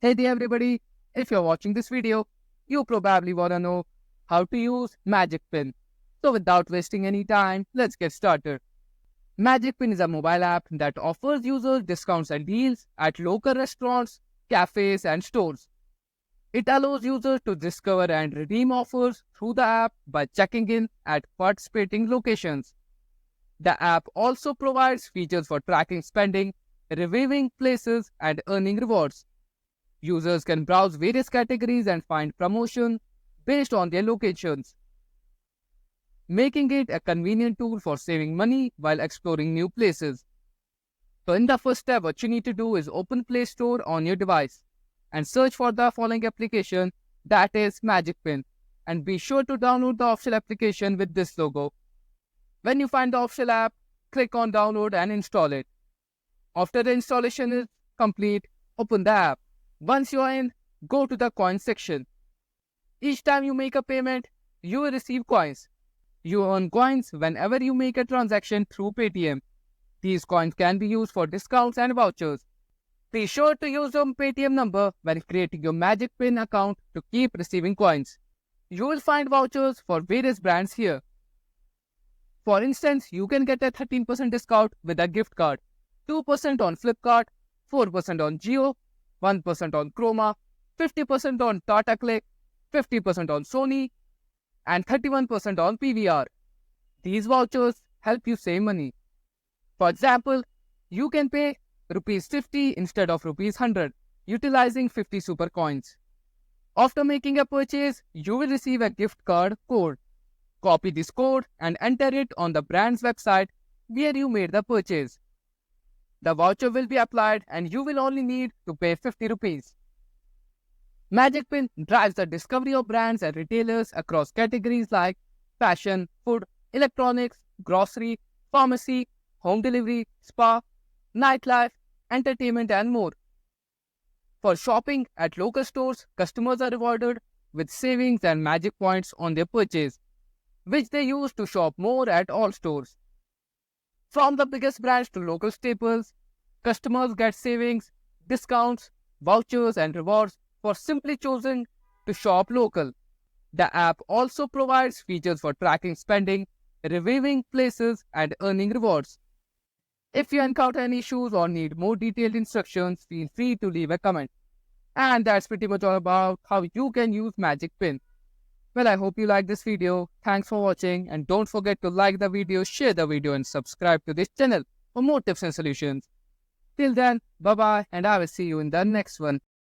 Hey there everybody, if you're watching this video, you probably wanna know how to use Magicpin. So without wasting any time, let's get started. Magicpin is a mobile app that offers users discounts and deals at local restaurants, cafes and stores. It allows users to discover and redeem offers through the app by checking in at participating locations. The app also provides features for tracking spending, reviewing places and earning rewards. Users can browse various categories and find promotion based on their locations, making it a convenient tool for saving money while exploring new places. So in the first step, what you need to do is open Play Store on your device and search for the following application, that is Magicpin, and be sure to download the official application with this logo. When you find the official app, click on download and install it. After the installation is complete, open the app. Once you are in, go to the coin section. Each time you make a payment, you will receive coins. You earn coins whenever you make a transaction through Paytm. These coins can be used for discounts and vouchers. Be sure to use your Paytm number when creating your Magicpin account to keep receiving coins. You will find vouchers for various brands here. For instance, you can get a 13% discount with a gift card, 2% on Flipkart, 4% on Jio, 1% on Chroma, 50% on Tata Click, 50% on Sony, and 31% on PVR. These vouchers help you save money. For example, you can pay Rs 50 instead of Rs 100, utilizing 50 super coins. After making a purchase, you will receive a gift card code. Copy this code and enter it on the brand's website where you made the purchase. The voucher will be applied and you will only need to pay 50 rupees. Magicpin drives the discovery of brands and retailers across categories like fashion, food, electronics, grocery, pharmacy, home delivery, spa, nightlife, entertainment and more. For shopping at local stores, customers are rewarded with savings and magic points on their purchase, which they use to shop more at all stores. From the biggest brands to local staples, customers get savings, discounts, vouchers and rewards for simply choosing to shop local. The app also provides features for tracking spending, reviewing places and earning rewards. If you encounter any issues or need more detailed instructions, feel free to leave a comment. And that's pretty much all about how you can use Magicpin. Well, I hope you liked this video. Thanks for watching and don't forget to like the video, share the video and subscribe to this channel for more tips and solutions. Till then, bye bye and I will see you in the next one.